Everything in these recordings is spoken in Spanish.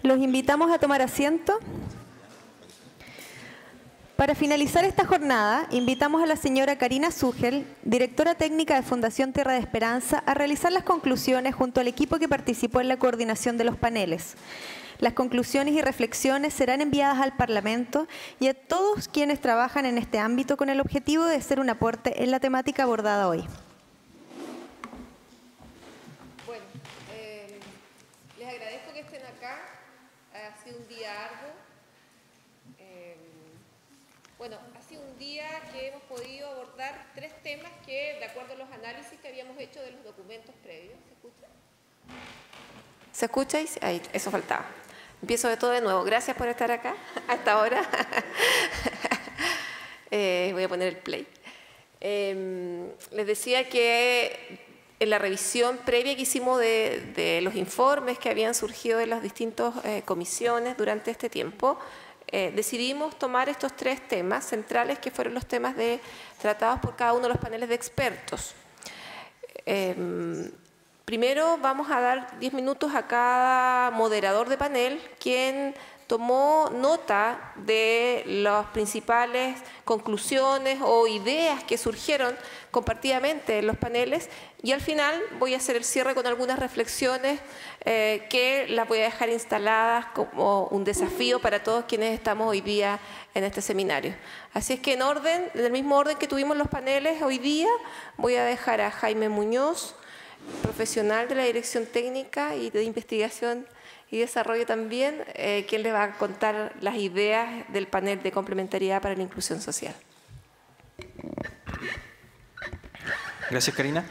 Los invitamos a tomar asiento. Para finalizar esta jornada, invitamos a la señora Karina Zugel, directora técnica de Fundación Tierra de Esperanza, a realizar las conclusiones junto al equipo que participó en la coordinación de los paneles. Las conclusiones y reflexiones serán enviadas al Parlamento y a todos quienes trabajan en este ámbito con el objetivo de ser un aporte en la temática abordada hoy. Bueno, les agradezco que estén acá. Ha sido un día arduo. Bueno, ha sido un día que hemos podido abordar 3 temas que, de acuerdo a los análisis que habíamos hecho de los documentos previos, ¿se escucha? ¿Se escucha? Ahí, eso faltaba. Empiezo de todo de nuevo. Gracias por estar acá hasta ahora. Voy a poner el play. Les decía que en la revisión previa que hicimos de los informes que habían surgido de las distintas comisiones durante este tiempo, decidimos tomar estos 3 temas centrales que fueron los temas tratados por cada uno de los paneles de expertos. Primero vamos a dar 10 minutos a cada moderador de panel, quien tomó nota de las principales conclusiones o ideas que surgieron compartidamente en los paneles, y al final voy a hacer el cierre con algunas reflexiones que las voy a dejar instaladas como un desafío para todos quienes estamos hoy día en este seminario. Así es que en el mismo orden que tuvimos los paneles hoy día, voy a dejar a Jaime Muñoz, profesional de la Dirección Técnica y de Investigación y Desarrollo también, quien les va a contar las ideas del panel de complementariedad para la inclusión social. Gracias, Karina.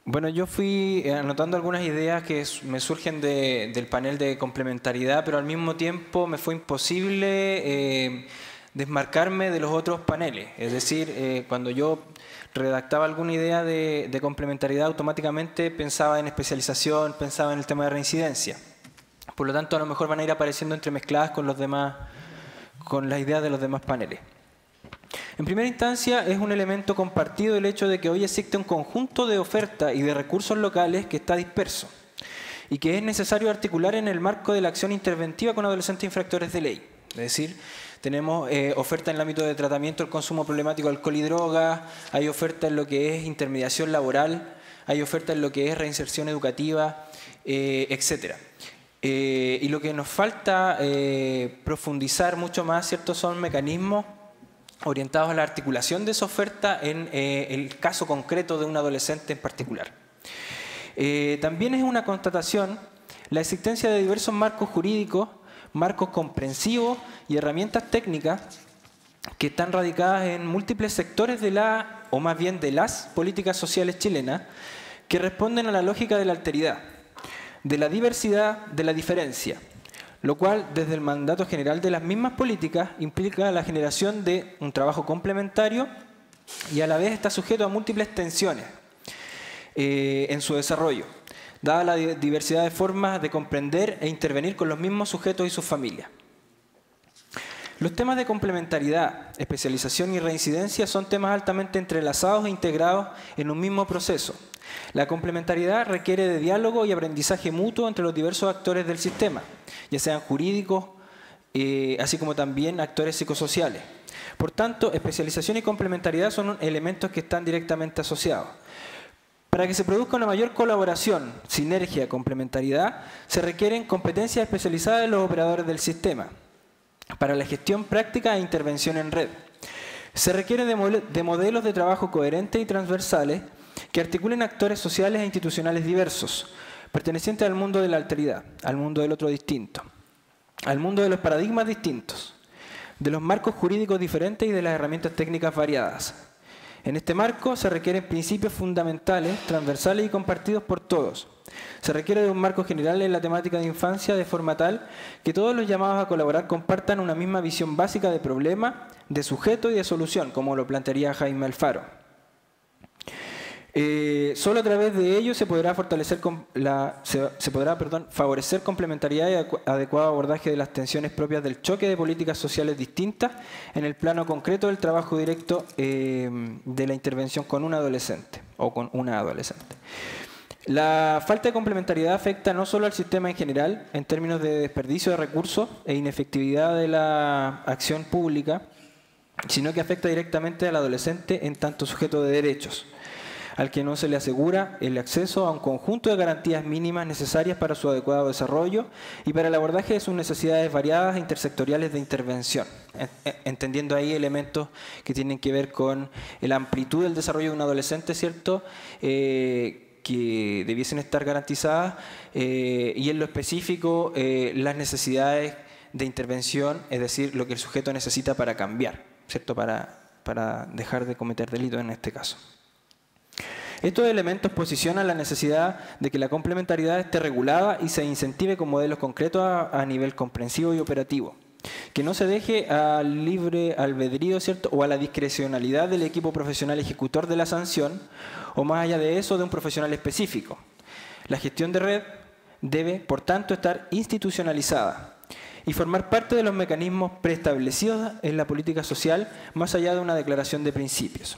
Bueno, yo fui anotando algunas ideas que me surgen del panel de complementariedad, pero al mismo tiempo me fue imposible desmarcarme de los otros paneles. Es decir, cuando yo redactaba alguna idea de complementariedad, automáticamente pensaba en especialización, pensaba en el tema de reincidencia. Por lo tanto, a lo mejor van a ir apareciendo entremezcladas con los demás, con las ideas de los demás paneles. En primera instancia, es un elemento compartido el hecho de que hoy existe un conjunto de ofertas y de recursos locales que está disperso y que es necesario articular en el marco de la acción interventiva con adolescentes infractores de ley. Es decir, tenemos oferta en el ámbito de tratamiento del consumo problemático de alcohol y drogas, hay oferta en lo que es intermediación laboral, hay oferta en lo que es reinserción educativa, etc. Y lo que nos falta profundizar mucho más, ¿cierto?, son mecanismos orientados a la articulación de esa oferta en el caso concreto de un adolescente en particular. También es una constatación la existencia de diversos marcos jurídicos, marcos comprensivos y herramientas técnicas que están radicadas en múltiples sectores de o más bien de las políticas sociales chilenas, que responden a la lógica de la alteridad, de la diversidad, de la diferencia, lo cual desde el mandato general de las mismas políticas implica la generación de un trabajo complementario y a la vez está sujeto a múltiples tensiones en su desarrollo, dada la diversidad de formas de comprender e intervenir con los mismos sujetos y sus familias. Los temas de complementariedad, especialización y reincidencia son temas altamente entrelazados e integrados en un mismo proceso. La complementariedad requiere de diálogo y aprendizaje mutuo entre los diversos actores del sistema, ya sean jurídicos, así como también actores psicosociales. Por tanto, especialización y complementariedad son elementos que están directamente asociados. Para que se produzca una mayor colaboración, sinergia, complementariedad, se requieren competencias especializadas de los operadores del sistema para la gestión práctica e intervención en red. Se requiere de modelos de trabajo coherentes y transversales que articulen actores sociales e institucionales diversos, pertenecientes al mundo de la alteridad, al mundo del otro distinto, al mundo de los paradigmas distintos, de los marcos jurídicos diferentes y de las herramientas técnicas variadas. En este marco se requieren principios fundamentales, transversales y compartidos por todos. Se requiere de un marco general en la temática de infancia de forma tal que todos los llamados a colaborar compartan una misma visión básica de problema, de sujeto y de solución, como lo plantearía Jaime Alfaro. Solo a través de ello se podrá favorecer complementariedad y adecuado abordaje de las tensiones propias del choque de políticas sociales distintas en el plano concreto del trabajo directo de la intervención con un adolescente o con una adolescente. La falta de complementariedad afecta no solo al sistema en general, en términos de desperdicio de recursos e inefectividad de la acción pública, sino que afecta directamente al adolescente en tanto sujeto de derechos, al que no se le asegura el acceso a un conjunto de garantías mínimas necesarias para su adecuado desarrollo y para el abordaje de sus necesidades variadas e intersectoriales de intervención, entendiendo ahí elementos que tienen que ver con la amplitud del desarrollo de un adolescente, ¿cierto?, que debiesen estar garantizadas y en lo específico las necesidades de intervención, es decir, lo que el sujeto necesita para cambiar, ¿cierto?, para dejar de cometer delitos en este caso. Estos elementos posicionan la necesidad de que la complementariedad esté regulada y se incentive con modelos concretos a nivel comprensivo y operativo. Que no se deje al libre albedrío, ¿cierto?, o a la discrecionalidad del equipo profesional ejecutor de la sanción, o más allá de eso, de un profesional específico. La gestión de red debe, por tanto, estar institucionalizada y formar parte de los mecanismos preestablecidos en la política social, más allá de una declaración de principios.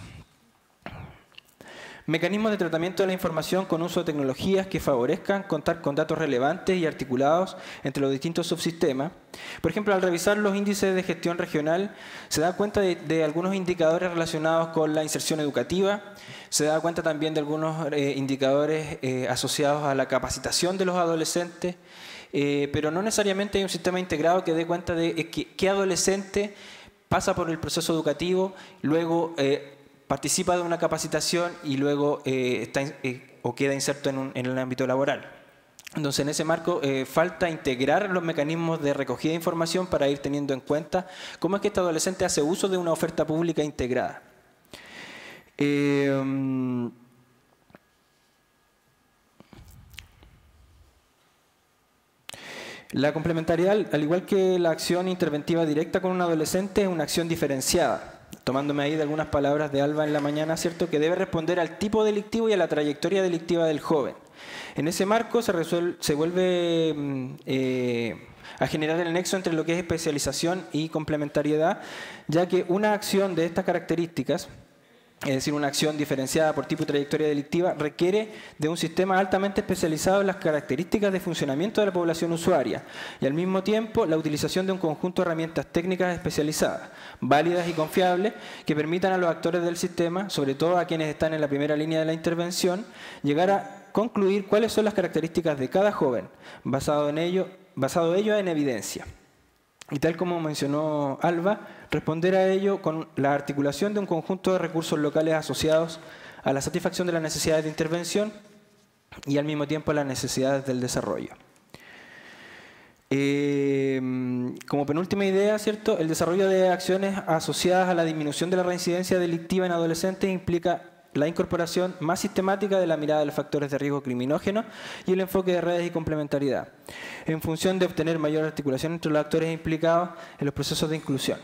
Mecanismos de tratamiento de la información con uso de tecnologías que favorezcan contar con datos relevantes y articulados entre los distintos subsistemas. Por ejemplo, al revisar los índices de gestión regional, se da cuenta de algunos indicadores relacionados con la inserción educativa, se da cuenta también de algunos indicadores asociados a la capacitación de los adolescentes, pero no necesariamente hay un sistema integrado que dé cuenta de qué adolescente pasa por el proceso educativo, luego participa de una capacitación y luego o queda inserto en el ámbito laboral. Entonces, en ese marco, falta integrar los mecanismos de recogida de información para ir teniendo en cuenta cómo es que este adolescente hace uso de una oferta pública integrada. La complementariedad, al igual que la acción interventiva directa con un adolescente, es una acción diferenciada. Tomándome ahí de algunas palabras de Alba en la mañana, ¿cierto?, que debe responder al tipo delictivo y a la trayectoria delictiva del joven. En ese marco se vuelve a generar el nexo entre lo que es especialización y complementariedad, ya que una acción de estas características, es decir, una acción diferenciada por tipo y trayectoria delictiva, requiere de un sistema altamente especializado en las características de funcionamiento de la población usuaria y al mismo tiempo la utilización de un conjunto de herramientas técnicas especializadas, válidas y confiables, que permitan a los actores del sistema, sobre todo a quienes están en la primera línea de la intervención, llegar a concluir cuáles son las características de cada joven, basado ello en evidencia. Y tal como mencionó Alba, responder a ello con la articulación de un conjunto de recursos locales asociados a la satisfacción de las necesidades de intervención y al mismo tiempo a las necesidades del desarrollo. Como penúltima idea, ¿cierto?, el desarrollo de acciones asociadas a la disminución de la reincidencia delictiva en adolescentes implica la incorporación más sistemática de la mirada de los factores de riesgo criminógeno y el enfoque de redes y complementariedad, en función de obtener mayor articulación entre los actores implicados en los procesos de inclusión.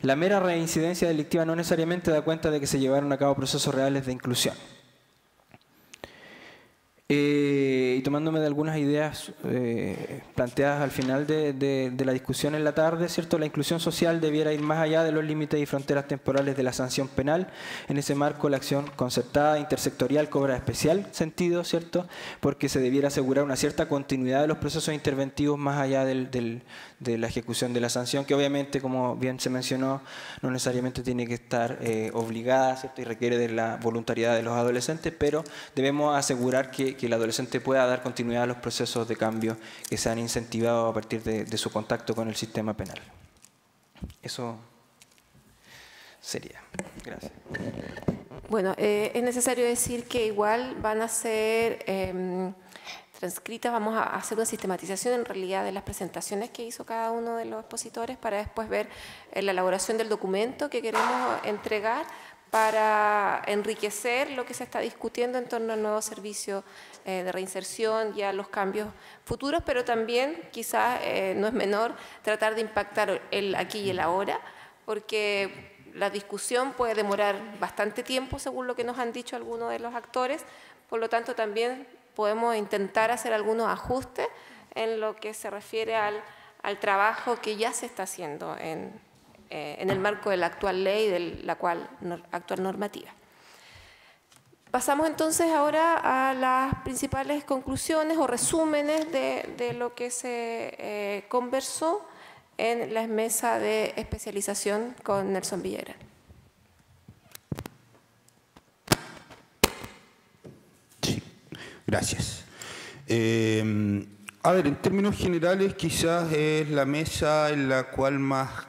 La mera reincidencia delictiva no necesariamente da cuenta de que se llevaron a cabo procesos reales de inclusión. Y tomándome de algunas ideas planteadas al final de la discusión en la tarde, ¿cierto?, la inclusión social debiera ir más allá de los límites y fronteras temporales de la sanción penal. En ese marco, la acción concertada intersectorial cobra especial sentido, ¿cierto?, porque se debiera asegurar una cierta continuidad de los procesos interventivos más allá de la ejecución de la sanción, que obviamente, como bien se mencionó, no necesariamente tiene que estar obligada, ¿cierto?, y requiere de la voluntariedad de los adolescentes, pero debemos asegurar que el adolescente pueda dar continuidad a los procesos de cambio que se han incentivado a partir de su contacto con el sistema penal. Eso sería. Gracias. Bueno, es necesario decir que igual van a ser transcritas, vamos a hacer una sistematización en realidad de las presentaciones que hizo cada uno de los expositores para después ver la elaboración del documento que queremos entregar para enriquecer lo que se está discutiendo en torno al nuevo servicio de reinserción y a los cambios futuros, pero también quizás no es menor tratar de impactar el aquí y el ahora, porque la discusión puede demorar bastante tiempo según lo que nos han dicho algunos de los actores, por lo tanto también podemos intentar hacer algunos ajustes en lo que se refiere al trabajo que ya se está haciendo en el marco de la actual ley y de la actual normativa. Pasamos entonces ahora a las principales conclusiones o resúmenes de lo que se conversó en la mesa de especialización con Nelson Villagrán. Sí, gracias. A ver, en términos generales, quizás es la mesa en la cual más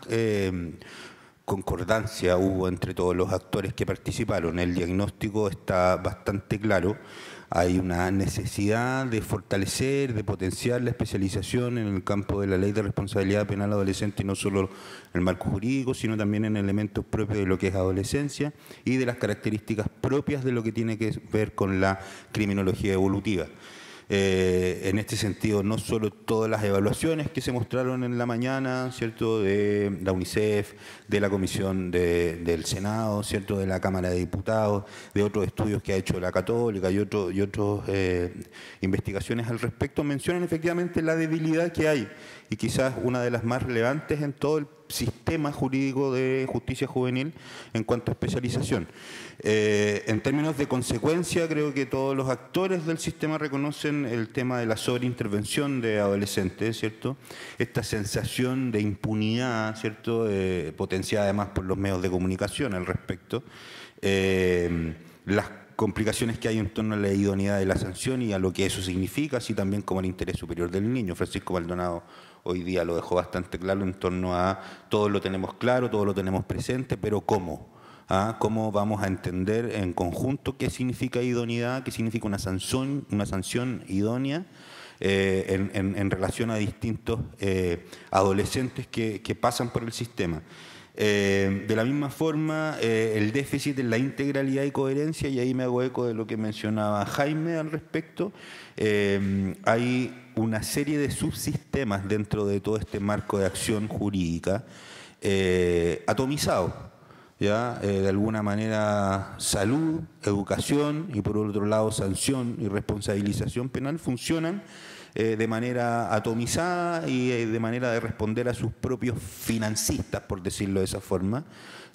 concordancia hubo entre todos los actores que participaron. El diagnóstico está bastante claro. Hay una necesidad de fortalecer, de potenciar la especialización en el campo de la ley de responsabilidad penal adolescente, y no solo en el marco jurídico, sino también en elementos propios de lo que es adolescencia y de las características propias de lo que tiene que ver con la criminología evolutiva. En este sentido, no solo todas las evaluaciones que se mostraron en la mañana, ¿cierto?, de la UNICEF, de la Comisión del Senado, ¿cierto?, de la Cámara de Diputados, de otros estudios que ha hecho la Católica y otras investigaciones al respecto, mencionan efectivamente la debilidad que hay, y quizás una de las más relevantes en todo el sistema jurídico de justicia juvenil en cuanto a especialización. En términos de consecuencia, creo que todos los actores del sistema reconocen el tema de la sobreintervención de adolescentes, ¿cierto? Esta sensación de impunidad, ¿cierto?, potenciada además por los medios de comunicación al respecto. Las complicaciones que hay en torno a la idoneidad de la sanción y a lo que eso significa, así también como el interés superior del niño. Francisco Maldonado hoy día lo dejó bastante claro en torno a todo lo tenemos claro, todo lo tenemos presente, pero ¿cómo? ¿Cómo vamos a entender en conjunto qué significa idoneidad, qué significa una sanción idónea en relación a distintos adolescentes que pasan por el sistema? De la misma forma, el déficit en la integralidad y coherencia, y ahí me hago eco de lo que mencionaba Jaime al respecto. Hay una serie de subsistemas dentro de todo este marco de acción jurídica atomizado. ¿Ya? De alguna manera salud, educación y por otro lado sanción y responsabilización penal funcionan de manera atomizada y de manera de responder a sus propios financistas, por decirlo de esa forma,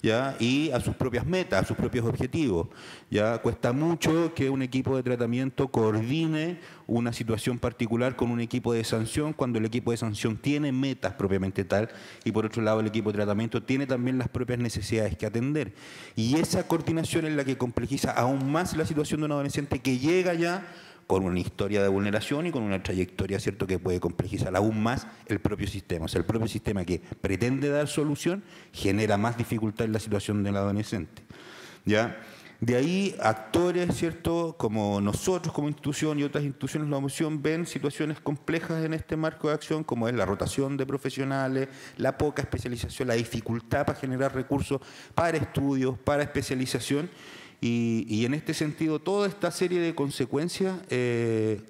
¿ya? Y a sus propias metas, a sus propios objetivos. ¿Ya? Cuesta mucho que un equipo de tratamiento coordine una situación particular con un equipo de sanción cuando el equipo de sanción tiene metas propiamente tal y por otro lado el equipo de tratamiento tiene también las propias necesidades que atender. Y esa coordinación es la que complejiza aún más la situación de un adolescente que llega ya con una historia de vulneración y con una trayectoria, ¿cierto?, que puede complejizar aún más el propio sistema. O sea, el propio sistema que pretende dar solución genera más dificultad en la situación del adolescente. ¿Ya? De ahí, actores, ¿cierto?, como nosotros como institución y otras instituciones de la oposición ven situaciones complejas en este marco de acción, como es la rotación de profesionales, la poca especialización, la dificultad para generar recursos para estudios, para especialización. Y en este sentido, toda esta serie de consecuencias,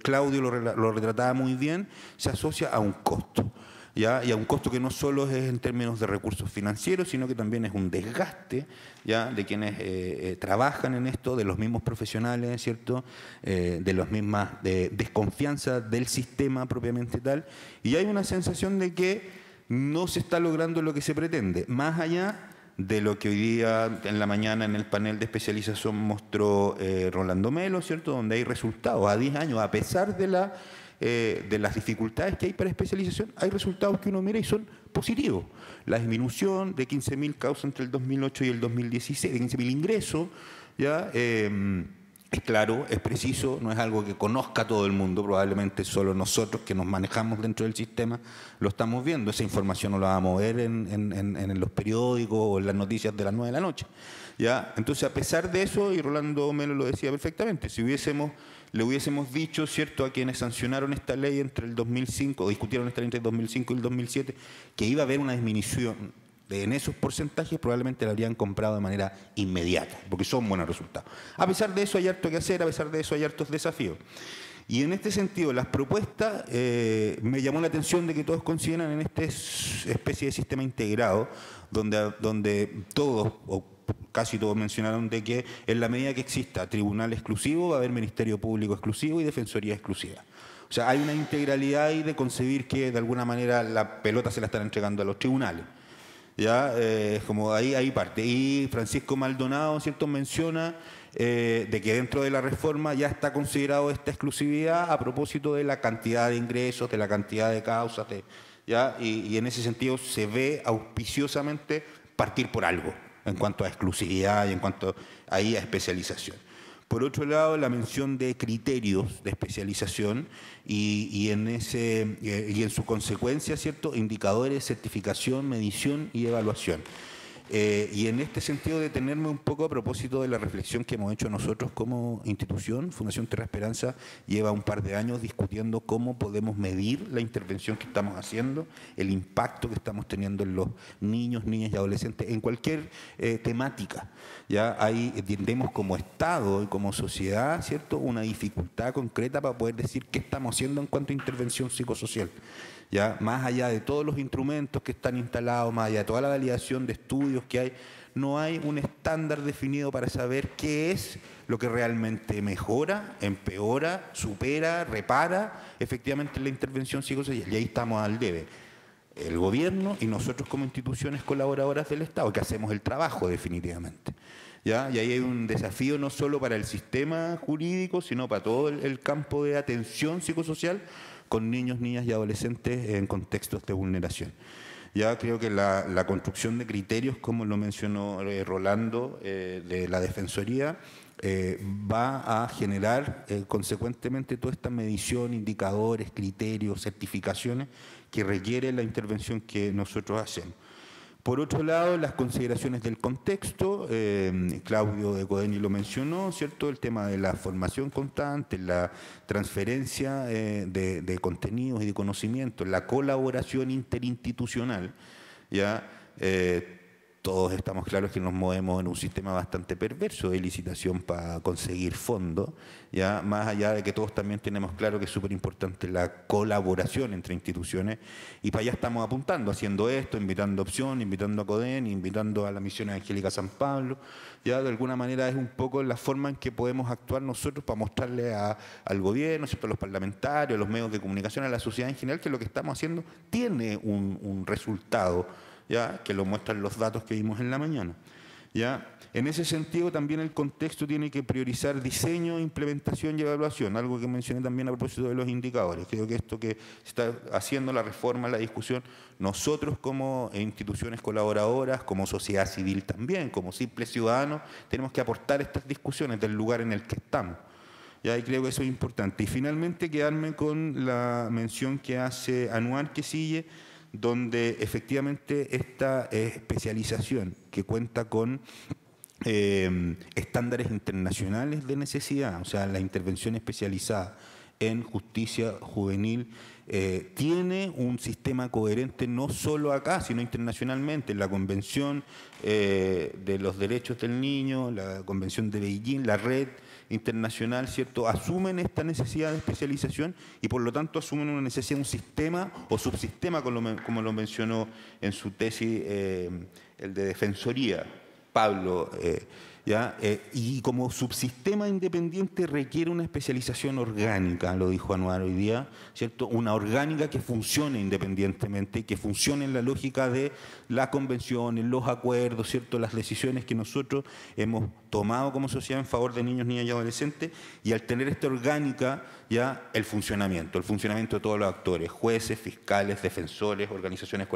Claudio lo retrataba muy bien, se asocia a un costo. ¿Ya? Y a un costo que no solo es en términos de recursos financieros, sino que también es un desgaste, ¿ya?, de quienes trabajan en esto, de los mismos profesionales, ¿cierto?, de las mismas desconfianza del sistema propiamente tal. Y hay una sensación de que no se está logrando lo que se pretende, más allá de lo que hoy día en la mañana en el panel de especialización mostró Rolando Melo, ¿cierto?, donde hay resultados a 10 años, a pesar de las dificultades que hay para especialización, hay resultados que uno mira y son positivos. La disminución de 15.000 causas entre el 2008 y el 2016, de 15.000 ingresos, ¿ya? Es claro, es preciso, no es algo que conozca todo el mundo, probablemente solo nosotros que nos manejamos dentro del sistema lo estamos viendo. Esa información no la vamos a ver en los periódicos o en las noticias de las 9 de la noche. ¿Ya? Entonces, a pesar de eso, y Rolando Melo lo decía perfectamente, si le hubiésemos dicho, ¿cierto?, a quienes sancionaron esta ley entre el 2005, o discutieron esta ley entre el 2005 y el 2007, que iba a haber una disminución en esos porcentajes, probablemente la habrían comprado de manera inmediata, porque son buenos resultados. A pesar de eso hay harto que hacer, a pesar de eso hay hartos desafíos. Y en este sentido, las propuestas, me llamó la atención de que todos consideran en esta especie de sistema integrado, donde todos, o casi todos mencionaron de que en la medida que exista tribunal exclusivo, va a haber ministerio público exclusivo y defensoría exclusiva. O sea, hay una integralidad ahí de concebir que de alguna manera la pelota se la están entregando a los tribunales. ¿Ya? Como ahí parte. Y Francisco Maldonado, ¿cierto?, menciona de que dentro de la reforma ya está considerado esta exclusividad a propósito de la cantidad de ingresos, de la cantidad de causas, ¿ya? Y en ese sentido se ve auspiciosamente partir por algo en cuanto a exclusividad y en cuanto ahí a especialización. Por otro lado, la mención de criterios de especialización y en su consecuencia, ¿cierto?, indicadores, certificación, medición y evaluación. Y en este sentido detenerme un poco a propósito de la reflexión que hemos hecho nosotros como institución. Fundación Tierra Esperanza lleva un par de años discutiendo cómo podemos medir la intervención que estamos haciendo, el impacto que estamos teniendo en los niños, niñas y adolescentes, en cualquier temática. Ya ahí entendemos como Estado y como sociedad, ¿cierto?, una dificultad concreta para poder decir qué estamos haciendo en cuanto a intervención psicosocial. ¿Ya? Más allá de todos los instrumentos que están instalados, más allá de toda la validación de estudios que hay, no hay un estándar definido para saber qué es lo que realmente mejora, empeora, supera, repara efectivamente la intervención psicosocial. Y ahí estamos al debe. El gobierno y nosotros como instituciones colaboradoras del Estado, que hacemos el trabajo definitivamente. ¿Ya? Y ahí hay un desafío no solo para el sistema jurídico, sino para todo el campo de atención psicosocial con niños, niñas y adolescentes en contextos de vulneración. Ya creo que la construcción de criterios, como lo mencionó Rolando, de la Defensoría, va a generar consecuentemente toda esta medición, indicadores, criterios, certificaciones que requiere la intervención que nosotros hacemos. Por otro lado, las consideraciones del contexto, Claudio de Codeni lo mencionó, ¿cierto? El tema de la formación constante, la transferencia de contenidos y de conocimientos, la colaboración interinstitucional, ¿ya? Todos estamos claros que nos movemos en un sistema bastante perverso de licitación para conseguir fondos, ya más allá de que todos también tenemos claro que es súper importante la colaboración entre instituciones, y para allá estamos apuntando, haciendo esto, invitando a Opción, invitando a CODEN, invitando a la Misión Evangélica San Pablo. Ya de alguna manera es un poco la forma en que podemos actuar nosotros para mostrarle al gobierno, ¿cierto?, a los parlamentarios, a los medios de comunicación, a la sociedad en general, que lo que estamos haciendo tiene un resultado, ¿ya?, que lo muestran los datos que vimos en la mañana. ¿Ya? En ese sentido, también el contexto tiene que priorizar diseño, implementación y evaluación, algo que mencioné también a propósito de los indicadores. Creo que esto que se está haciendo, la reforma, la discusión, nosotros como instituciones colaboradoras, como sociedad civil también, como simples ciudadanos, tenemos que aportar estas discusiones del lugar en el que estamos. ¿Ya? Y creo que eso es importante. Y finalmente quedarme con la mención que hace Anuar Quesille, donde efectivamente esta especialización que cuenta con estándares internacionales de necesidad, o sea, la intervención especializada en justicia juvenil, tiene un sistema coherente no solo acá, sino internacionalmente, en la Convención de los Derechos del Niño, la Convención de Beijing, la Red Internacional, ¿cierto?, asumen esta necesidad de especialización y por lo tanto asumen una necesidad, un sistema o subsistema, como lo mencionó en su tesis el de Defensoría, Pablo, ¿ya? Y como subsistema independiente requiere una especialización orgánica, lo dijo Anuar hoy día, ¿cierto? Una orgánica que funcione independientemente, que funcione en la lógica de las convenciones, los acuerdos, ¿cierto?, las decisiones que nosotros hemos tomado como sociedad en favor de niños, niñas y adolescentes, y al tener esta orgánica, ya el funcionamiento de todos los actores, jueces, fiscales, defensores, organizaciones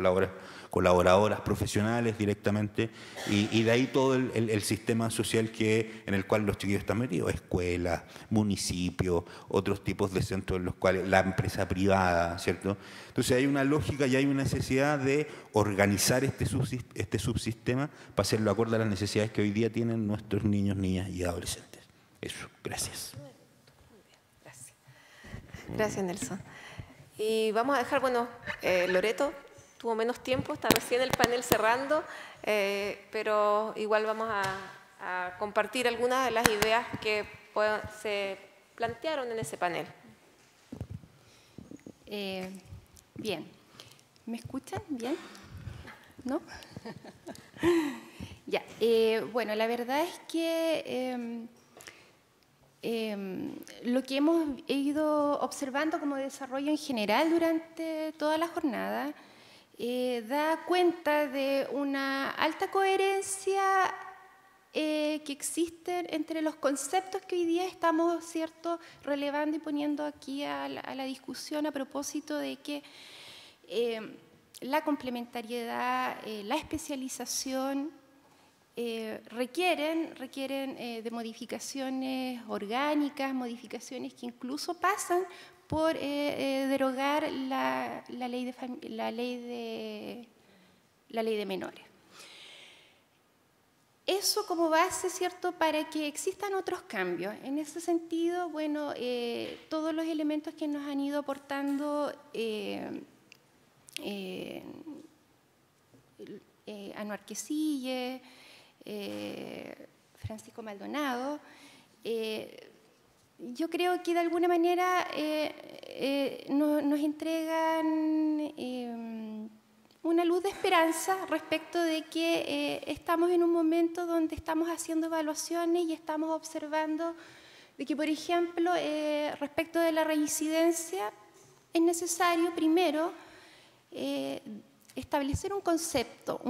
colaboradoras, profesionales directamente, y de ahí todo el sistema social en el cual los chiquillos están metidos, escuelas, municipios, otros tipos de centros en los cuales la empresa privada, ¿cierto? Entonces hay una lógica y hay una necesidad de organizar este subsistema para hacerlo acorde a las necesidades que hoy día tienen nuestros niños, niñas y adolescentes. Eso, gracias. Gracias, Nelson. Y vamos a dejar, bueno, Loreto tuvo menos tiempo, está recién el panel cerrando, pero igual vamos a compartir algunas de las ideas que se plantearon en ese panel. Bien. ¿Me escuchan bien? ¿No? Ya. Bueno, la verdad es que lo que hemos ido observando como desarrollo en general durante toda la jornada da cuenta de una alta coherencia que existen entre los conceptos que hoy día estamos, ¿cierto?, relevando y poniendo aquí a la discusión a propósito de que la complementariedad, la especialización requieren de modificaciones orgánicas, modificaciones que incluso pasan por derogar la ley de menores. Eso como base, ¿cierto?, para que existan otros cambios. En ese sentido, bueno, todos los elementos que nos han ido aportando Anuar Quesille, Francisco Maldonado, yo creo que de alguna manera nos entregan una luz de esperanza respecto de que estamos en un momento donde estamos haciendo evaluaciones y estamos observando de que, por ejemplo, respecto de la reincidencia, es necesario primero establecer un concepto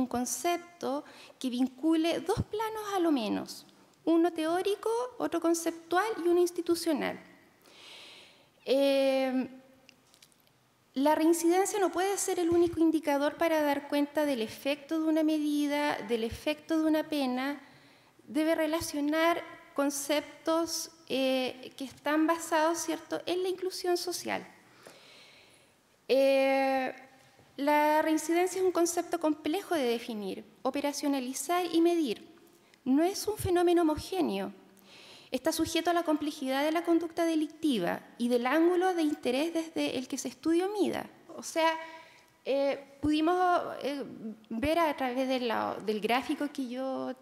que vincule dos planos a lo menos, uno teórico, otro conceptual y uno institucional. La reincidencia no puede ser el único indicador para dar cuenta del efecto de una medida, del efecto de una pena. Debe relacionar conceptos que están basados, ¿cierto?, en la inclusión social. La reincidencia es un concepto complejo de definir, operacionalizar y medir. No es un fenómeno homogéneo. Está sujeto a la complejidad de la conducta delictiva y del ángulo de interés desde el que se estudia o mida. O sea, pudimos ver a través del gráfico que yo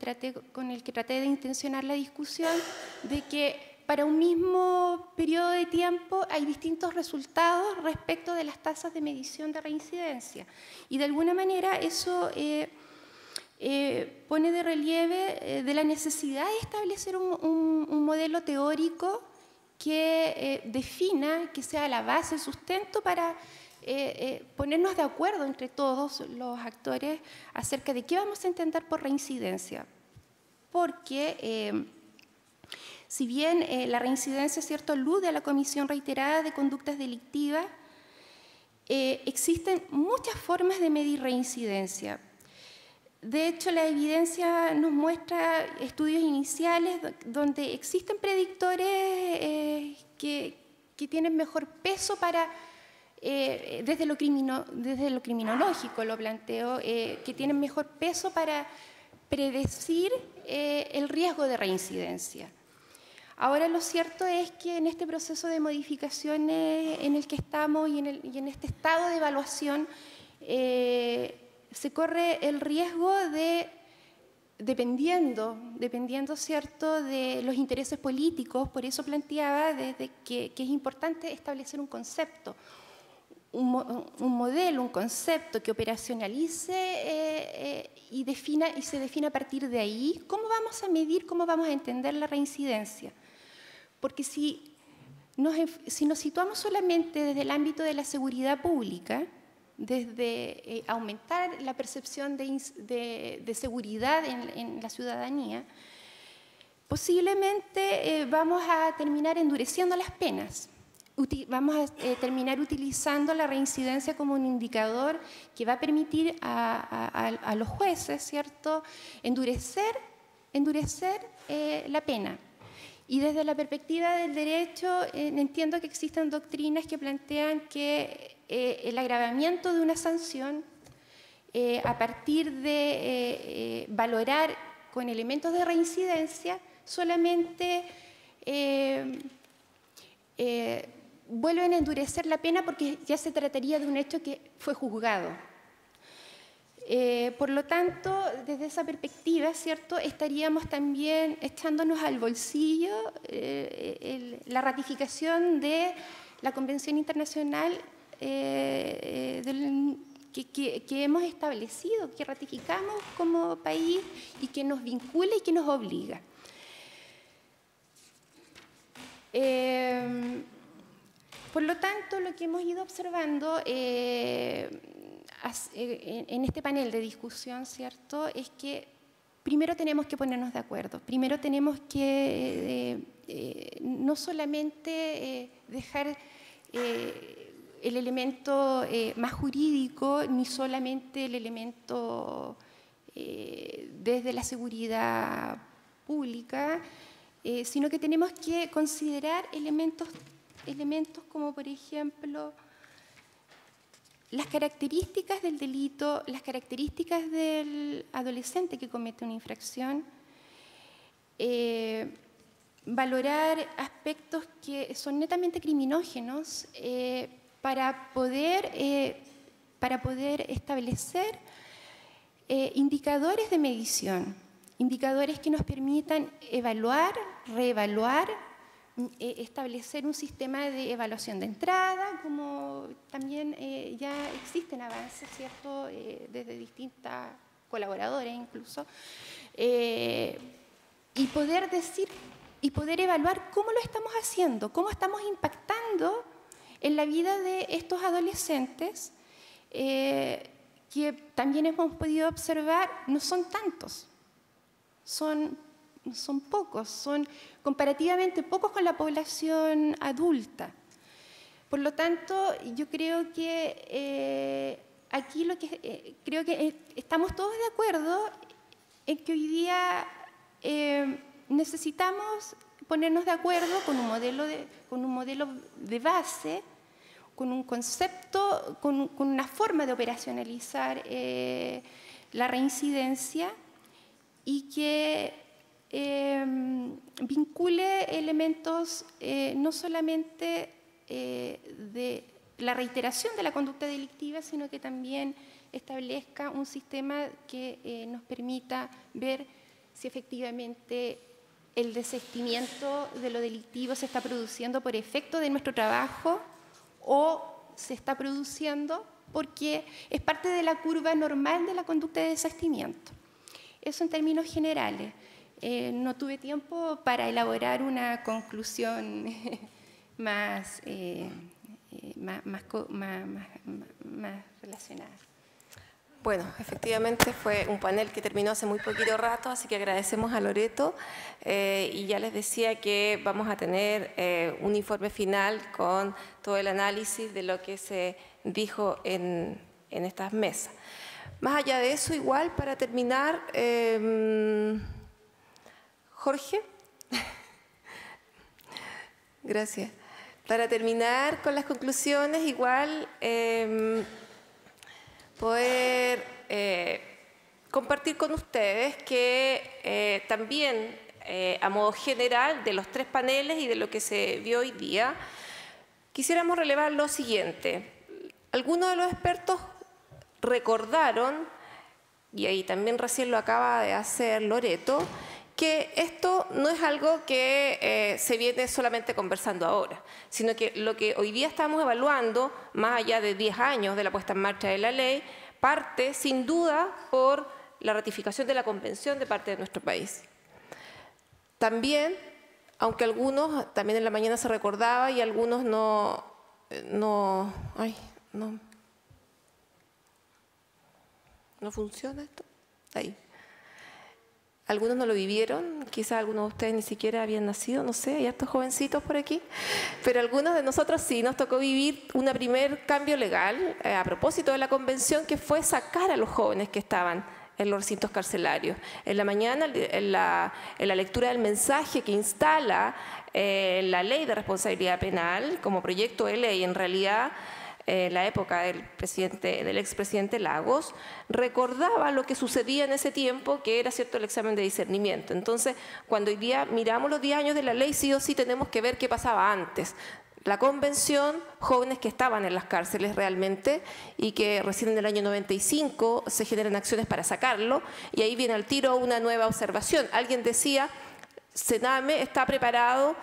con el que traté de intencionar la discusión, de que para un mismo periodo de tiempo hay distintos resultados respecto de las tasas de medición de reincidencia. Y de alguna manera eso pone de relieve de la necesidad de establecer un modelo teórico que defina, que sea la base, el sustento para ponernos de acuerdo entre todos los actores acerca de qué vamos a entender por reincidencia. Porque si bien la reincidencia, ¿cierto?, alude a la comisión reiterada de conductas delictivas, existen muchas formas de medir reincidencia. De hecho, la evidencia nos muestra estudios iniciales donde existen predictores que tienen mejor peso para, desde lo criminológico lo planteo, que tienen mejor peso para predecir el riesgo de reincidencia. Ahora, lo cierto es que en este proceso de modificaciones en el que estamos y en este estado de evaluación, se corre el riesgo de, dependiendo, ¿cierto?, de los intereses políticos. Por eso planteaba desde que es importante establecer un concepto, un modelo, un concepto que operacionalice y se defina a partir de ahí cómo vamos a medir, cómo vamos a entender la reincidencia. Porque si nos situamos solamente desde el ámbito de la seguridad pública, desde aumentar la percepción de seguridad en la ciudadanía, posiblemente vamos a terminar endureciendo las penas. Vamos a terminar utilizando la reincidencia como un indicador que va a permitir a los jueces, ¿cierto?, endurecer la pena. Y desde la perspectiva del derecho, entiendo que existen doctrinas que plantean que el agravamiento de una sanción a partir de valorar con elementos de reincidencia solamente vuelven a endurecer la pena porque ya se trataría de un hecho que fue juzgado. Por lo tanto, desde esa perspectiva, ¿cierto?, estaríamos también echándonos al bolsillo la ratificación de la Convención Internacional que hemos establecido, que ratificamos como país y que nos vincula y que nos obliga. Por lo tanto, lo que hemos ido observando en este panel de discusión, ¿cierto?, es que primero tenemos que ponernos de acuerdo. Primero tenemos que no solamente dejar el elemento más jurídico, ni solamente el elemento desde la seguridad pública, sino que tenemos que considerar elementos como, por ejemplo, las características del delito, las características del adolescente que comete una infracción, valorar aspectos que son netamente criminógenos para poder establecer indicadores de medición, indicadores que nos permitan evaluar, reevaluar, establecer un sistema de evaluación de entrada, como también ya existen avances, ¿cierto?, desde distintas colaboradores incluso, y poder decir y poder evaluar cómo lo estamos haciendo, cómo estamos impactando en la vida de estos adolescentes, que también hemos podido observar, no son tantos, son pocos, son comparativamente pocos con la población adulta. Por lo tanto, yo creo que aquí creo que estamos todos de acuerdo en que hoy día necesitamos ponernos de acuerdo con un modelo de base, con un concepto, con una forma de operacionalizar la reincidencia y que vincule elementos no solamente de la reiteración de la conducta delictiva, sino que también establezca un sistema que nos permita ver si efectivamente el desistimiento de lo delictivo se está produciendo por efecto de nuestro trabajo o se está produciendo porque es parte de la curva normal de la conducta de desistimiento. Eso en términos generales. No tuve tiempo para elaborar una conclusión más relacionada. Bueno, efectivamente fue un panel que terminó hace muy poquito rato, así que agradecemos a Loreto y ya les decía que vamos a tener un informe final con todo el análisis de lo que se dijo en estas mesas. Más allá de eso, igual para terminar, Jorge, gracias. Para terminar con las conclusiones, igual poder compartir con ustedes que también a modo general de los tres paneles y de lo que se vio hoy día, quisiéramos relevar lo siguiente. Algunos de los expertos recordaron, y ahí también recién lo acaba de hacer Loreto, que esto no es algo que se viene solamente conversando ahora, sino que lo que hoy día estamos evaluando, más allá de 10 años de la puesta en marcha de la ley, parte sin duda por la ratificación de la Convención de parte de nuestro país. También, aunque algunos, también en la mañana se recordaba y algunos no funciona esto, ahí. Algunos no lo vivieron, quizás algunos de ustedes ni siquiera habían nacido, no sé, hay estos jovencitos por aquí, pero algunos de nosotros sí nos tocó vivir un primer cambio legal a propósito de la convención, que fue sacar a los jóvenes que estaban en los recintos carcelarios. En la mañana, en la lectura del mensaje que instala la ley de responsabilidad penal como proyecto de ley, en realidad, la época del expresidente Lagos, recordaba lo que sucedía en ese tiempo, que era cierto el examen de discernimiento. Entonces, cuando hoy día miramos los 10 años de la ley, sí o sí tenemos que ver qué pasaba antes. La convención, jóvenes que estaban en las cárceles realmente y que recién en el año 95 se generan acciones para sacarlo, y ahí viene al tiro una nueva observación. Alguien decía, ¿Sename está preparado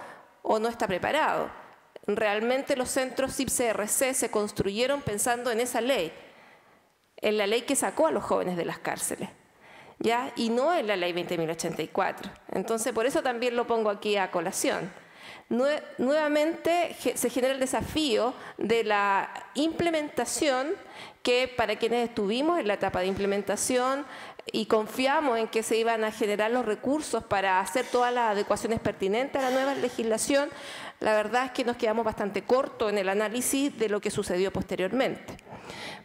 o no está preparado? Realmente los centros CIP-CRC se construyeron pensando en esa ley, en la ley que sacó a los jóvenes de las cárceles, ¿ya? Y no en la ley 20.084. Entonces, por eso también lo pongo aquí a colación. Nuevamente se genera el desafío de la implementación que para quienes estuvimos en la etapa de implementación y confiamos en que se iban a generar los recursos para hacer todas las adecuaciones pertinentes a la nueva legislación, la verdad es que nos quedamos bastante cortos en el análisis de lo que sucedió posteriormente.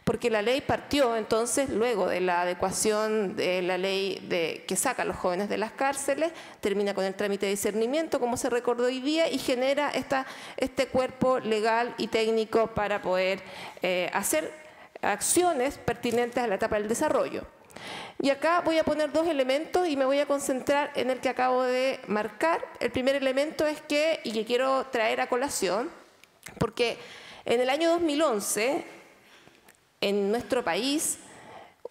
Porque la ley partió entonces luego de la adecuación de la ley que saca a los jóvenes de las cárceles, termina con el trámite de discernimiento, como se recordó hoy día, y genera este cuerpo legal y técnico para poder hacer acciones pertinentes a la etapa del desarrollo. Y acá voy a poner dos elementos y me voy a concentrar en el que acabo de marcar. El primer elemento es que quiero traer a colación, porque en el año 2011, en nuestro país,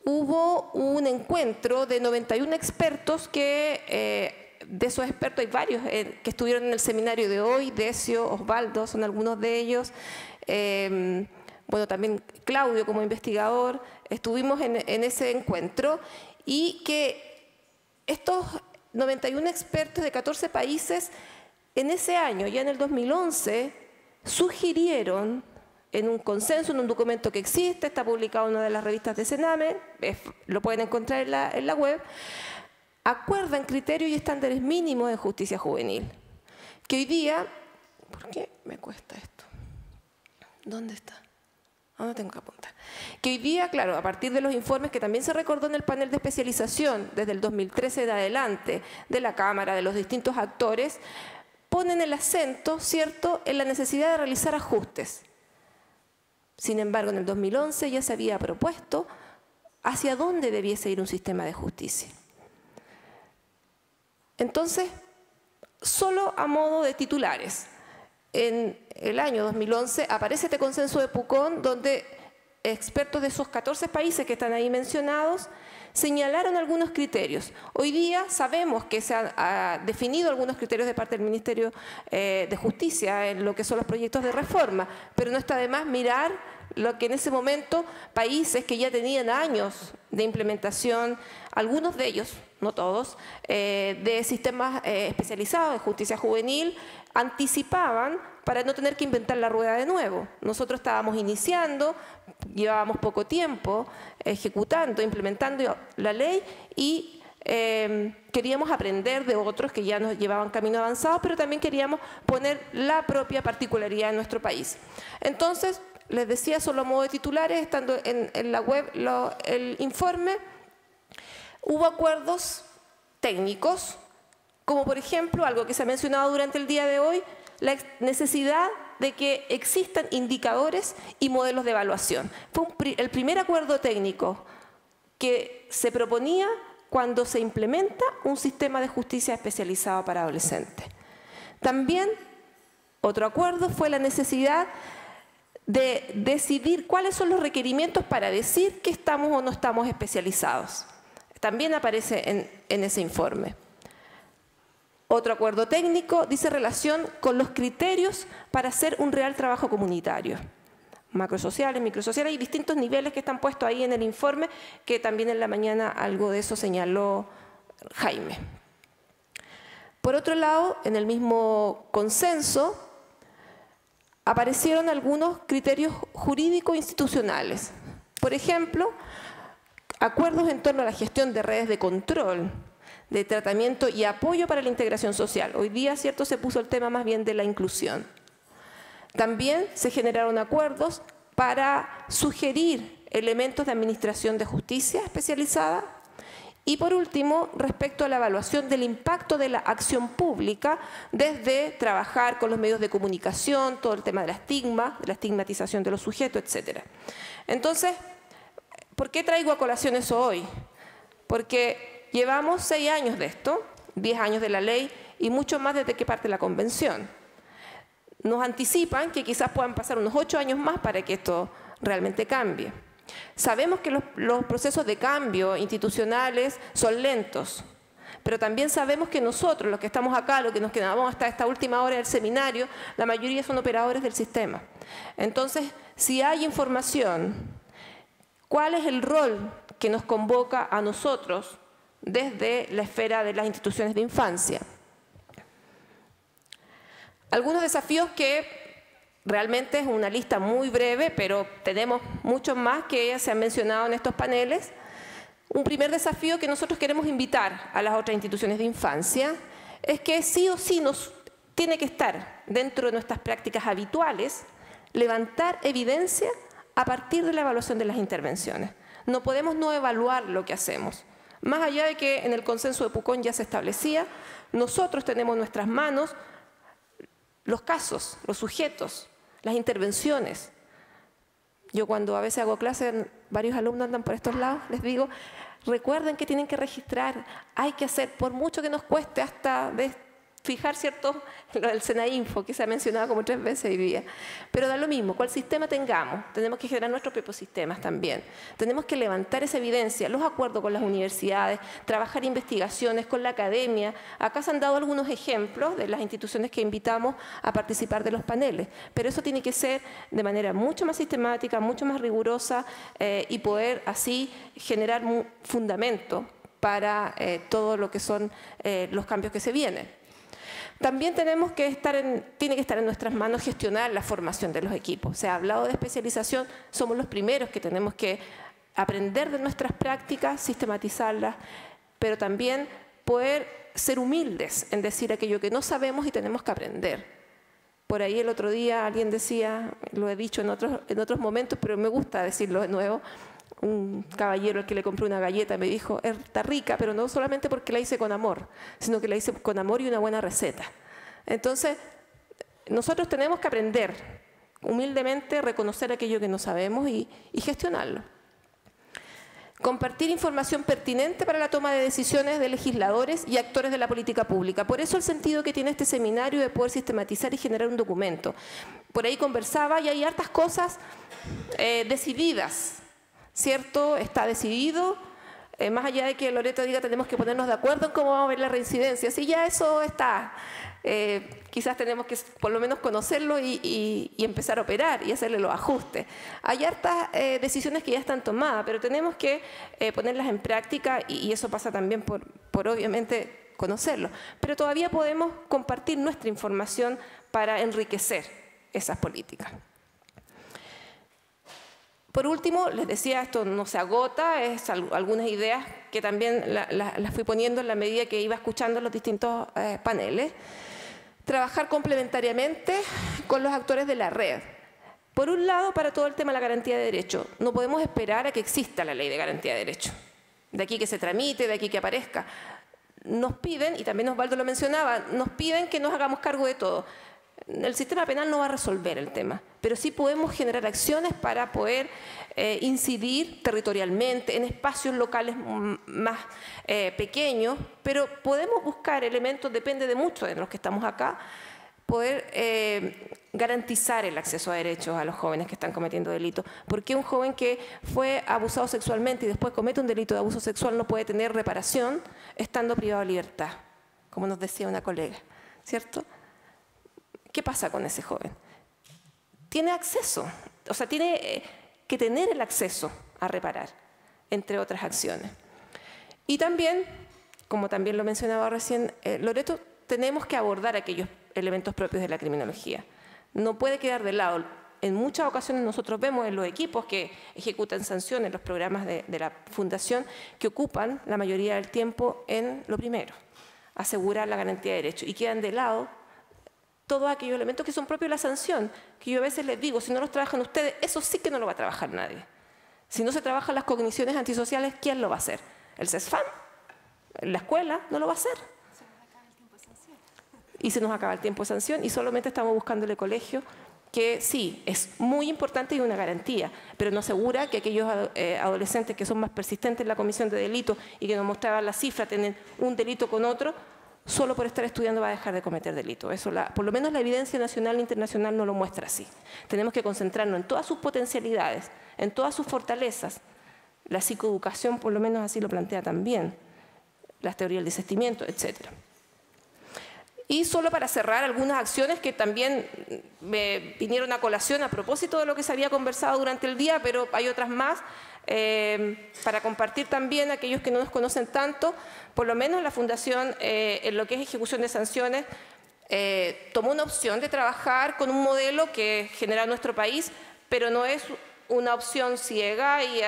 hubo un encuentro de 91 expertos que, de esos expertos hay varios que estuvieron en el seminario de hoy, Decio, Osvaldo, son algunos de ellos, bueno, también Claudio como investigador, estuvimos en ese encuentro, y que estos 91 expertos de 14 países en ese año, ya en el 2011, sugirieron en un consenso, en un documento que existe, está publicado en una de las revistas de Sename, lo pueden encontrar en la web, acuerdan criterios y estándares mínimos de justicia juvenil. Que hoy día, ¿por qué me cuesta esto? ¿Dónde está? No tengo que apuntar. Que hoy día, claro, a partir de los informes que también se recordó en el panel de especialización desde el 2013 de adelante, de la Cámara, de los distintos actores, ponen el acento, ¿cierto?, en la necesidad de realizar ajustes. Sin embargo, en el 2011 ya se había propuesto hacia dónde debiese ir un sistema de justicia. Entonces, solo a modo de titulares, en el año 2011 aparece este consenso de Pucón, donde expertos de esos 14 países que están ahí mencionados señalaron algunos criterios. Hoy día sabemos que se han definido algunos criterios de parte del Ministerio de Justicia en lo que son los proyectos de reforma, pero no está de más mirar lo que en ese momento países que ya tenían años de implementación, algunos de ellos, no todos, de sistemas especializados de justicia juvenil, anticipaban para no tener que inventar la rueda de nuevo. Nosotros estábamos iniciando, llevábamos poco tiempo ejecutando, implementando la ley y queríamos aprender de otros que ya nos llevaban camino avanzado, pero también queríamos poner la propia particularidad en nuestro país. Entonces, les decía, solo a modo de titulares, estando en la web el informe, hubo acuerdos técnicos, como por ejemplo, algo que se ha mencionado durante el día de hoy, la necesidad de que existan indicadores y modelos de evaluación. Fue el primer acuerdo técnico que se proponía cuando se implementa un sistema de justicia especializado para adolescentes. También, otro acuerdo fue la necesidad de decidir cuáles son los requerimientos para decir que estamos o no estamos especializados. También aparece en ese informe. Otro acuerdo técnico dice relación con los criterios para hacer un real trabajo comunitario. Macrosociales, microsociales y distintos niveles que están puestos ahí en el informe, que también en la mañana algo de eso señaló Jaime. Por otro lado, en el mismo consenso, aparecieron algunos criterios jurídicos institucionales. Por ejemplo, acuerdos en torno a la gestión de redes de control, de tratamiento y apoyo para la integración social. Hoy día, ¿cierto?, se puso el tema más bien de la inclusión. También se generaron acuerdos para sugerir elementos de administración de justicia especializada. Y por último, respecto a la evaluación del impacto de la acción pública, desde trabajar con los medios de comunicación, todo el tema de la estigmatización de los sujetos, etc. Entonces, ¿por qué traigo a colación eso hoy? Porque llevamos 6 años de esto, 10 años de la ley y mucho más desde que parte la convención. Nos anticipan que quizás puedan pasar unos 8 años más para que esto realmente cambie. Sabemos que los procesos de cambio institucionales son lentos, pero también sabemos que nosotros, los que estamos acá, los que nos quedamos hasta esta última hora del seminario, la mayoría son operadores del sistema. Entonces, si hay información, ¿cuál es el rol que nos convoca a nosotros desde la esfera de las instituciones de infancia? Algunos desafíos que Realmente es una lista muy breve, pero tenemos muchos más que se han mencionado en estos paneles. Un primer desafío que nosotros queremos invitar a las otras instituciones de infancia es que sí o sí nos tiene que estar dentro de nuestras prácticas habituales levantar evidencia a partir de la evaluación de las intervenciones. No podemos no evaluar lo que hacemos. Más allá de que en el consenso de Pucón ya se establecía, nosotros tenemos en nuestras manos los casos, los sujetos, las intervenciones. Yo cuando a veces hago clases, varios alumnos andan por estos lados, les digo, recuerden que tienen que registrar, hay que hacer, por mucho que nos cueste hasta fijar, ¿cierto?, lo del SENAINFO, que se ha mencionado como 3 veces hoy día. Pero da lo mismo, cuál sistema tengamos, tenemos que generar nuestros propios sistemas también. Tenemos que levantar esa evidencia, los acuerdos con las universidades, trabajar investigaciones con la academia. Acá se han dado algunos ejemplos de las instituciones que invitamos a participar de los paneles, pero eso tiene que ser de manera mucho más sistemática, mucho más rigurosa y poder así generar un fundamento para todo lo que son los cambios que se vienen. También tiene que estar en nuestras manos gestionar la formación de los equipos. Se ha hablado de especialización, somos los primeros que tenemos que aprender de nuestras prácticas, sistematizarlas, pero también poder ser humildes en decir aquello que no sabemos y tenemos que aprender. Por ahí el otro día alguien decía, lo he dicho en otros momentos, pero me gusta decirlo de nuevo, un caballero al que le compré una galleta me dijo, está rica, pero no solamente porque la hice con amor, sino que la hice con amor y una buena receta. Entonces, nosotros tenemos que aprender humildemente, reconocer aquello que no sabemos y gestionarlo. Compartir información pertinente para la toma de decisiones de legisladores y actores de la política pública. Por eso el sentido que tiene este seminario de poder sistematizar y generar un documento. Por ahí conversaba y hay hartas cosas decididas, ¿cierto? Está decidido, más allá de que Loreto diga tenemos que ponernos de acuerdo en cómo vamos a ver la reincidencia, sí, ya eso está. Quizás tenemos que por lo menos conocerlo y empezar a operar y hacerle los ajustes. Hay hartas decisiones que ya están tomadas, pero tenemos que ponerlas en práctica y eso pasa también por obviamente conocerlo. Pero todavía podemos compartir nuestra información para enriquecer esas políticas. Por último, les decía, esto no se agota, es algunas ideas que también las fui poniendo en la medida que iba escuchando los distintos paneles. Trabajar complementariamente con los actores de la red. Por un lado, para todo el tema de la garantía de derechos, no podemos esperar a que exista la ley de garantía de derechos. De aquí que se tramite, de aquí que aparezca. Nos piden, y también Osvaldo lo mencionaba, nos piden que nos hagamos cargo de todo. El sistema penal no va a resolver el tema, pero sí podemos generar acciones para poder incidir territorialmente en espacios locales más pequeños, pero podemos buscar elementos, depende de muchos de los que estamos acá, poder garantizar el acceso a derechos a los jóvenes que están cometiendo delitos. Porque un joven que fue abusado sexualmente y después comete un delito de abuso sexual no puede tener reparación estando privado de libertad, como nos decía una colega, ¿cierto? ¿Qué pasa con ese joven? Tiene acceso, o sea, tiene que tener el acceso a reparar, entre otras acciones. Y también, como también lo mencionaba recién Loreto, tenemos que abordar aquellos elementos propios de la criminología. No puede quedar de lado. En muchas ocasiones nosotros vemos en los equipos que ejecutan sanciones, los programas de la Fundación, que ocupan la mayoría del tiempo en lo primero, asegurar la garantía de derechos, y quedan de lado todos aquellos elementos que son propios de la sanción, que yo a veces les digo, si no los trabajan ustedes, eso sí que no lo va a trabajar nadie. Si no se trabajan las cogniciones antisociales, ¿quién lo va a hacer? ¿El CESFAM? ¿La escuela? No lo va a hacer. Y se nos acaba el tiempo de sanción y solamente estamos buscando el colegio, que sí, es muy importante y una garantía, pero no asegura que aquellos adolescentes que son más persistentes en la comisión de delitos y que nos mostraban la cifra, tienen un delito con otro, solo por estar estudiando va a dejar de cometer delitos. Eso por lo menos la evidencia nacional e internacional no lo muestra así. Tenemos que concentrarnos en todas sus potencialidades, en todas sus fortalezas. La psicoeducación por lo menos así lo plantea también, las teorías del desistimiento, etc. Y solo para cerrar, algunas acciones que también me vinieron a colación a propósito de lo que se había conversado durante el día, pero hay otras más, para compartir también a aquellos que no nos conocen tanto. Por lo menos la Fundación, en lo que es ejecución de sanciones, tomó una opción de trabajar con un modelo que genera nuestro país, pero no es una opción ciega y